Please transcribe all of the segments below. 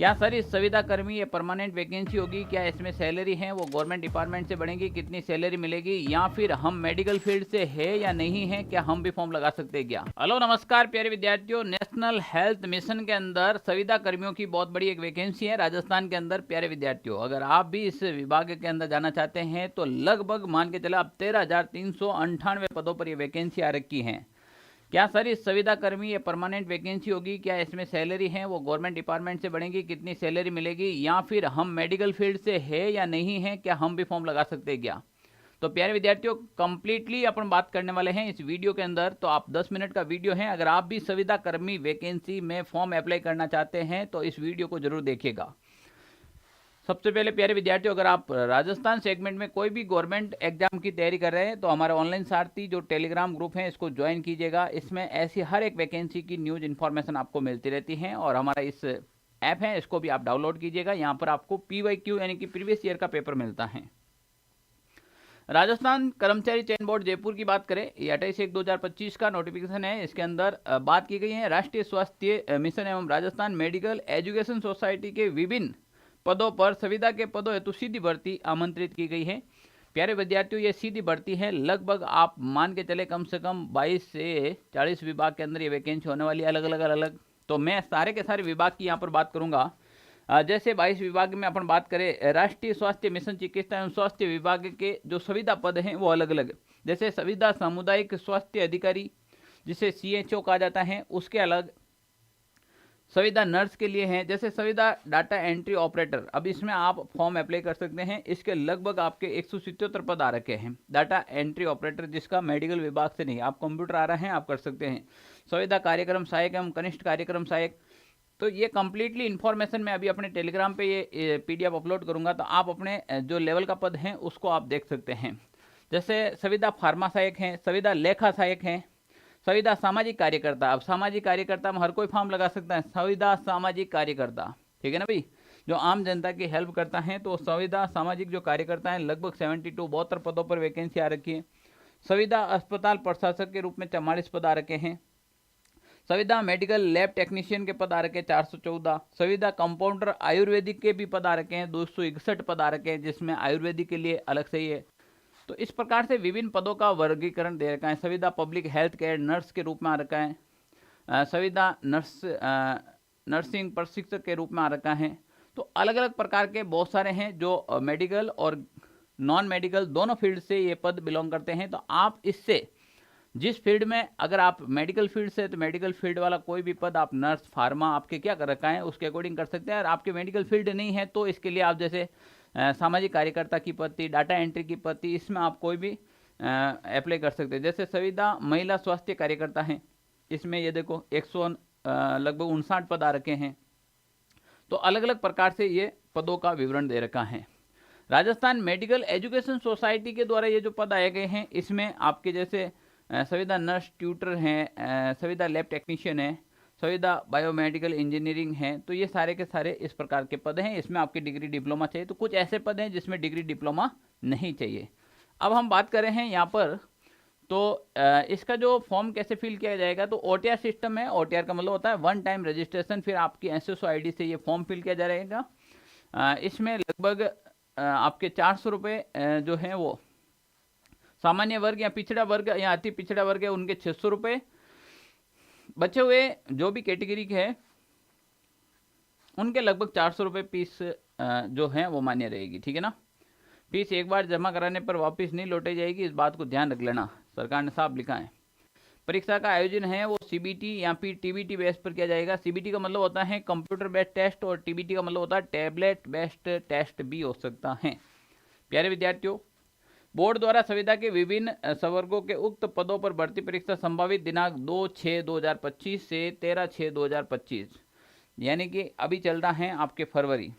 क्या सर इस संविदा कर्मी ये परमानेंट वैकेंसी होगी? क्या इसमें सैलरी है वो गवर्नमेंट डिपार्टमेंट से बढ़ेगी? कितनी सैलरी मिलेगी? या फिर हम मेडिकल फील्ड से है या नहीं है? क्या हम भी फॉर्म लगा सकते हैं क्या? हेलो नमस्कार प्यारे विद्यार्थियों, नेशनल हेल्थ मिशन के अंदर संविदा कर्मियों की बहुत बड़ी एक वैकेंसी है राजस्थान के अंदर। प्यारे विद्यार्थियों, अगर आप भी इस विभाग के अंदर जाना चाहते हैं तो लगभग मान के चला अब 13,398 पदों पर ये वैकेंसी आ रखी है। क्या सर इस संविदा कर्मी ये परमानेंट वैकेंसी होगी? क्या इसमें सैलरी है वो गवर्नमेंट डिपार्टमेंट से बढ़ेगी? कितनी सैलरी मिलेगी? या फिर हम मेडिकल फील्ड से है या नहीं है? क्या हम भी फॉर्म लगा सकते हैं क्या? तो प्यारे विद्यार्थियों, कंप्लीटली अपन बात करने वाले हैं इस वीडियो के अंदर। तो आप 10 मिनट का वीडियो है, अगर आप भी संविदा कर्मी वैकेंसी में फॉर्म अप्लाई करना चाहते हैं तो इस वीडियो को जरूर देखिएगा। सबसे पहले प्यारे विद्यार्थियों, अगर आप राजस्थान सेगमेंट में कोई भी गवर्नमेंट एग्जाम की तैयारी कर रहे हैं तो हमारा ऑनलाइन सारथी जो टेलीग्राम ग्रुप है इसको ज्वाइन कीजिएगा। इसमें ऐसी हर एक वैकेंसी की न्यूज इन्फॉर्मेशन आपको मिलती रहती है और हमारा इस ऐप है इसको भी आप डाउनलोड कीजिएगा। यहाँ पर आपको PYQ यानी कि प्रीवियस ईयर का पेपर मिलता है। राजस्थान कर्मचारी चयन बोर्ड जयपुर की बात करें, ये 28/1/2025 का नोटिफिकेशन है। इसके अंदर बात की गई है राष्ट्रीय स्वास्थ्य मिशन एवं राजस्थान मेडिकल एजुकेशन सोसाइटी के विभिन्न पदों पर संविदा के पदों हेतु सीधी भर्ती आमंत्रित की गई है। प्यारे विद्यार्थियों, ये सीधी भर्ती है। लगभग आप मान के चले कम से कम 22 से 40 विभाग के अंदर ये वैकेंसी होने वाली है, अलग अलग। तो मैं सारे के सारे विभाग की यहाँ पर बात करूँगा। जैसे 22 विभाग में अपन बात करें, राष्ट्रीय स्वास्थ्य मिशन चिकित्सा एवं स्वास्थ्य विभाग के जो संविदा पद हैं वो अलग अलग। जैसे संविदा सामुदायिक स्वास्थ्य अधिकारी जिसे CHO कहा जाता है, उसके अलग संविदा नर्स के लिए हैं। जैसे संविदा डाटा एंट्री ऑपरेटर, अब इसमें आप फॉर्म अप्लाई कर सकते हैं। इसके लगभग आपके 177 पद आ रखे हैं। डाटा एंट्री ऑपरेटर जिसका मेडिकल विभाग से नहीं, आप कंप्यूटर आ रहे हैं आप कर सकते हैं। संविदा कार्यक्रम सहायक एवं कनिष्ठ कार्यक्रम सहायक। तो ये कंप्लीटली इन्फॉर्मेशन मैं अभी अपने टेलीग्राम पे ये PDF अपलोड करूंगा, तो आप अपने जो लेवल का पद है उसको आप देख सकते हैं। जैसे संविदा फार्मा सहायक हैं, संविदा लेखा सहायक हैं, संविदा सामाजिक कार्यकर्ता। अब सामाजिक कार्यकर्ता में हर कोई फॉर्म लगा सकता है। संविदा सामाजिक कार्यकर्ता, ठीक है ना भाई, जो आम जनता की हेल्प करता है। तो संविदा सामाजिक जो कार्यकर्ता है, लगभग 72 पदों पर वैकेंसी आ रखी है। संविदा अस्पताल प्रशासक के रूप में 44 पद आ रखे हैं। संविदा मेडिकल लैब टेक्नीशियन के पद आ रखे हैं 414। संविदा कंपाउंडर आयुर्वेदिक के भी पद आ रखे हैं 261 पद आ रखे हैं, जिसमें आयुर्वेदिक के लिए अलग से ही है। तो इस प्रकार से विभिन्न पदों का वर्गीकरण दे रखा है। संविदा पब्लिक हेल्थ केयर नर्स के रूप में आ रखा है। संविदा नर्सिंग प्रशिक्षक के रूप में आ रखा है। तो अलग अलग प्रकार के बहुत सारे हैं जो मेडिकल और नॉन मेडिकल दोनों फील्ड से ये पद बिलोंग करते हैं। तो आप इससे जिस फील्ड में, अगर आप मेडिकल फील्ड से तो मेडिकल फील्ड वाला कोई भी पद, आप नर्स फार्मा आपके क्या कर रखा है उसके अकॉर्डिंग कर सकते हैं। और आपके मेडिकल फील्ड नहीं है तो इसके लिए आप जैसे सामाजिक कार्यकर्ता की पद थी, डाटा एंट्री की पद थी, इसमें आप कोई भी अप्लाई कर सकते हैं। जैसे संविदा महिला स्वास्थ्य कार्यकर्ता हैं, इसमें ये देखो 100 लगभग 59 पद आ रखे हैं। तो अलग अलग प्रकार से ये पदों का विवरण दे रखा है। राजस्थान मेडिकल एजुकेशन सोसाइटी के द्वारा ये जो पद आए गए हैं, इसमें आपके जैसे संविदा नर्स ट्यूटर हैं, संविदा लैब टेक्नीशियन है, संविदा बायोमेडिकल इंजीनियरिंग है। तो ये सारे के सारे इस प्रकार के पद हैं। इसमें आपकी डिग्री डिप्लोमा चाहिए, तो कुछ ऐसे पद हैं जिसमें डिग्री डिप्लोमा नहीं चाहिए। अब हम बात कर रहे हैं यहाँ पर, तो इसका जो फॉर्म कैसे फिल किया जाएगा, तो OTR सिस्टम है। OTR का मतलब होता है वन टाइम रजिस्ट्रेशन, फिर आपकी SSO ID से ये फॉर्म फिल किया जाएगा। इसमें लगभग आपके 400 रुपये जो है वो सामान्य वर्ग या पिछड़ा वर्ग या अति पिछड़ा वर्ग है उनके 600 रुपये। बचे हुए जो भी कैटेगरी के हैं उनके लगभग 400 रुपये फीस जो है वो मान्य रहेगी, ठीक है ना। फीस एक बार जमा कराने पर वापस नहीं लौटाई जाएगी, इस बात को ध्यान रख लेना, सरकार ने साफ लिखा है। परीक्षा का आयोजन है वो CBT या फिर TBT बेस पर किया जाएगा। CBT का मतलब होता है कंप्यूटर बेस्ड टेस्ट और TBT का मतलब होता है टैबलेट बेस्ड टेस्ट भी हो सकता है। प्यारे विद्यार्थियों, बोर्ड द्वारा संविदा के विभिन्न संवर्गों के उक्त पदों पर भर्ती परीक्षा संभावित दिनांक 2/6/2025 से 13/6/2025, यानी कि अभी चल रहा है आपके फरवरी,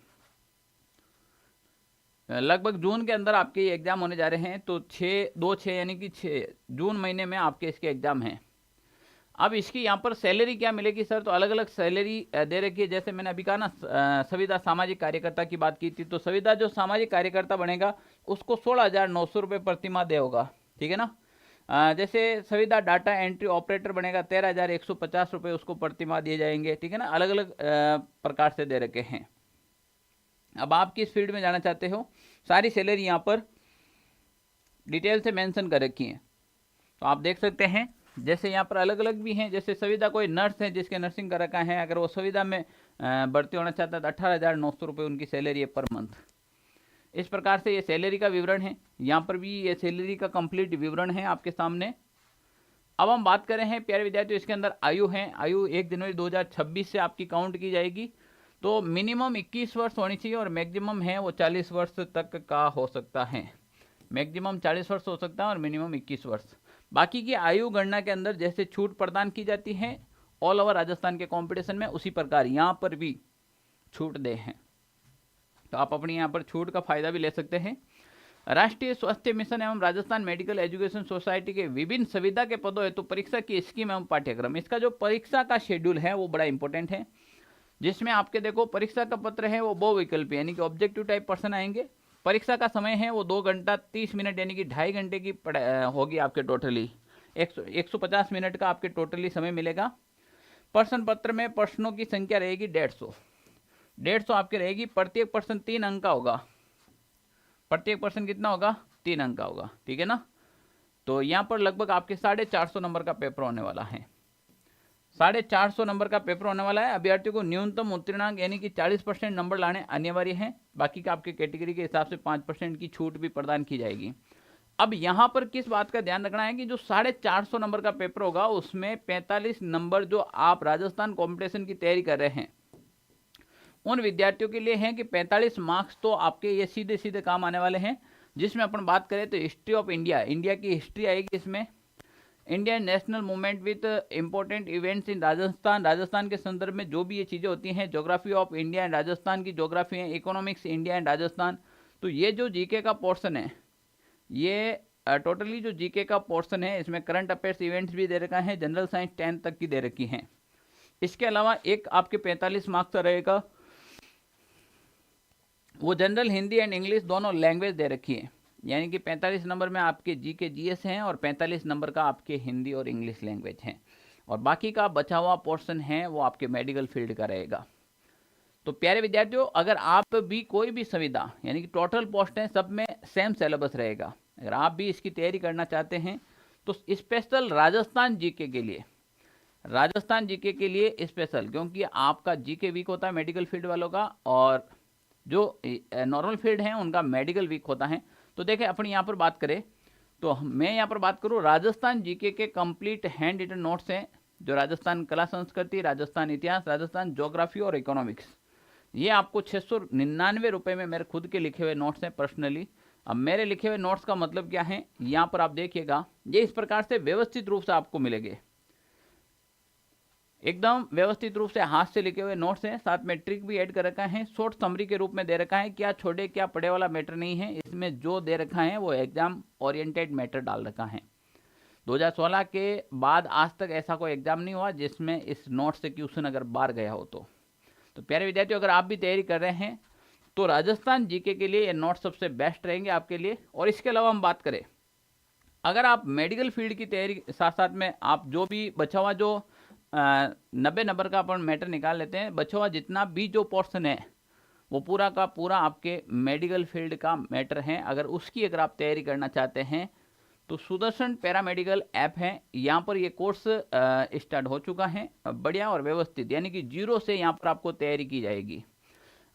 लगभग जून के अंदर आपके ये एग्जाम होने जा रहे हैं। तो 2/6 यानी कि 6 जून महीने में आपके इसके एग्जाम हैं। अब इसकी यहाँ पर सैलरी क्या मिलेगी सर, तो अलग अलग सैलरी दे रखी है। जैसे मैंने अभी कहा ना, संविदा सामाजिक कार्यकर्ता की बात की थी, तो संविदा जो सामाजिक कार्यकर्ता बनेगा उसको 16,900 रुपये प्रतिमाह दे होगा, ठीक है ना। जैसे संविदा डाटा एंट्री ऑपरेटर बनेगा 13,150 रुपये उसको प्रति माह दिए जाएंगे, ठीक है ना। अलग अलग प्रकार से दे रखे हैं। अब आप किस फील्ड में जाना चाहते हो, सारी सैलरी यहाँ पर डिटेल से मेंशन कर रखी है, तो आप देख सकते हैं। जैसे यहाँ पर अलग अलग भी हैं, जैसे संविदा कोई नर्स है जिसके नर्सिंग का रखा है, अगर वो संविदा में भर्ती होना चाहता है तो 18,900 रुपये उनकी सैलरी है पर मंथ। इस प्रकार से ये सैलरी का विवरण है, यहाँ पर भी ये सैलरी का कंप्लीट विवरण है आपके सामने। अब हम बात कर रहे हैं प्यारे विद्यार्थियों, इसके अंदर आयु है, आयु 1 जनवरी 2026 से आपकी काउंट की जाएगी। तो मिनिमम 21 वर्ष होनी चाहिए और मैक्सिमम है वो 40 वर्ष तक का हो सकता है। मैक्सिमम 40 वर्ष हो सकता है और मिनिमम 21 वर्ष। बाकी की आयु गणना के अंदर जैसे छूट प्रदान की जाती है ऑल ओवर राजस्थान के कंपटीशन में, उसी प्रकार यहाँ पर भी छूट दे हैं, तो आप अपनी यहाँ पर छूट का फायदा भी ले सकते हैं। राष्ट्रीय स्वास्थ्य मिशन एवं राजस्थान मेडिकल एजुकेशन सोसाइटी के विभिन्न संविदा के पदों हेतु परीक्षा की स्कीम एवं पाठ्यक्रम, इसका जो परीक्षा का शेड्यूल है वो बड़ा इंपॉर्टेंट है, जिसमें आपके देखो परीक्षा का पत्र है वो बहुविकल्पी यानी कि ऑब्जेक्टिव टाइप प्रश्न आएंगे। परीक्षा का समय है वो 2 घंटा 30 मिनट यानी कि 2.5 घंटे की होगी आपके टोटली 150 मिनट का आपके टोटली समय मिलेगा। प्रश्न पत्र में प्रश्नों की संख्या रहेगी 150 आपके रहेगी। प्रत्येक प्रश्न 3 अंक का होगा। प्रत्येक प्रश्न कितना होगा, 3 अंक का होगा, ठीक है ना। तो यहाँ पर लगभग आपके 450 नंबर का पेपर होने वाला है। 450 नंबर का पेपर होने वाला है। अभ्यर्थियों को न्यूनतम उत्तीर्णांक यानी कि 40% नंबर लाने अनिवार्य है। बाकी का आपके कैटेगरी के हिसाब से 5% की छूट भी प्रदान की जाएगी। अब यहाँ पर किस बात का ध्यान रखना है कि जो 450 नंबर का पेपर होगा उसमें 45 नंबर जो आप राजस्थान कॉम्पिटिशन की तैयारी कर रहे हैं उन विद्यार्थियों के लिए हैं कि 45 मार्क्स तो आपके ये सीधे सीधे काम आने वाले हैं। जिसमें अपन बात करें तो हिस्ट्री ऑफ इंडिया, इंडिया की हिस्ट्री आएगी इसमें। Indian national movement with important events in Rajasthan, Rajasthan के संदर्भ में जो भी ये चीज़ें होती हैं। Geography of India and Rajasthan की ज्योग्राफी है। Economics India and Rajasthan. तो ये जो जीके का पोर्शन है ये टोटली जो जीके का पोर्शन है इसमें करंट अफेयर्स इवेंट्स भी दे रखा है। जनरल साइंस 10 तक की दे रखी हैं। इसके अलावा एक आपके 45 मार्क्स का रहेगा वो जनरल हिंदी एंड इंग्लिश दोनों लैंग्वेज दे रखी है, यानी कि 45 नंबर में आपके जीके जीएस हैं और 45 नंबर का आपके हिंदी और इंग्लिश लैंग्वेज हैं। और बाकी का बचा हुआ पोर्शन है वो आपके मेडिकल फील्ड का रहेगा। तो प्यारे विद्यार्थियों, अगर आप भी कोई भी संविदा यानी कि टोटल पोस्ट हैं सब में सेम सिलेबस रहेगा। अगर आप भी इसकी तैयारी करना चाहते हैं तो स्पेशल राजस्थान जीके के लिए, राजस्थान जीके के लिए स्पेशल, क्योंकि आपका जीके वीक होता है मेडिकल फील्ड वालों का और जो नॉर्मल फील्ड है उनका मेडिकल वीक होता है। तो देखें अपनी यहाँ पर बात करें तो मैं यहाँ पर बात करूँ राजस्थान जीके के कंप्लीट हैंड रिटन नोट्स हैं जो राजस्थान कला संस्कृति, राजस्थान इतिहास, राजस्थान ज्योग्राफी और इकोनॉमिक्स, ये आपको 699 रुपये में मेरे खुद के लिखे हुए नोट्स हैं पर्सनली। अब मेरे लिखे हुए नोट्स का मतलब क्या है यहाँ पर आप देखिएगा, ये इस प्रकार से व्यवस्थित रूप से आपको मिलेंगे। एकदम व्यवस्थित रूप से हाथ से लिखे हुए नोट्स हैं, साथ में ट्रिक भी ऐड कर रखा है। शॉर्ट समरी के रूप में दे रखा है, क्या छोड़े क्या पढ़े वाला मैटर नहीं है। इसमें जो दे रखा है वो एग्जाम ओरिएंटेड मैटर डाल रखा है। 2016 के बाद आज तक ऐसा कोई एग्जाम नहीं हुआ जिसमें इस नोट से क्वेश्चन अगर बाहर गया हो। तो प्यारे विद्यार्थियों, अगर आप भी तैयारी कर रहे हैं तो राजस्थान जीके के लिए ये नोट सबसे बेस्ट रहेंगे आपके लिए। और इसके अलावा हम बात करें, अगर आप मेडिकल फील्ड की तैयारी साथ साथ में आप जो भी बचा हुआ जो 90 नंबर का अपन मैटर निकाल लेते हैं, बचा हुआ जितना भी जो पोर्शन है वो पूरा का पूरा आपके मेडिकल फील्ड का मैटर है। अगर उसकी आप तैयारी करना चाहते हैं तो सुदर्शन पैरामेडिकल ऐप है, यहाँ पर ये कोर्स स्टार्ट हो चुका है बढ़िया और व्यवस्थित, यानी कि 0 से यहाँ पर आपको तैयारी की जाएगी।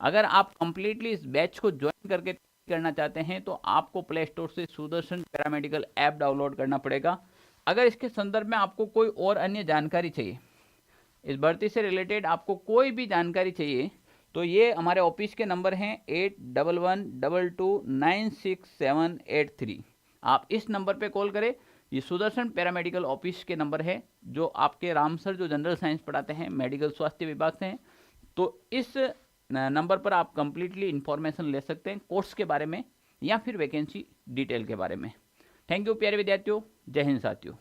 अगर आप कंप्लीटली इस बैच को ज्वाइन करके करना चाहते हैं तो आपको प्ले स्टोर से सुदर्शन पैरामेडिकल ऐप डाउनलोड करना पड़ेगा। अगर इसके संदर्भ में आपको कोई और अन्य जानकारी चाहिए, इस भर्ती से रिलेटेड आपको कोई भी जानकारी चाहिए, तो ये हमारे ऑफिस के नंबर हैं 8111229678 आप इस नंबर पे कॉल करें। ये सुदर्शन पैरामेडिकल ऑफिस के नंबर है जो आपके राम सर जो जनरल साइंस पढ़ाते हैं मेडिकल स्वास्थ्य विभाग से हैं। तो इस नंबर पर आप कंप्लीटली इन्फॉर्मेशन ले सकते हैं कोर्स के बारे में या फिर वैकेंसी डिटेल के बारे में। थैंक यू प्यारे विद्यार्थियों, जय हिंद साथियों।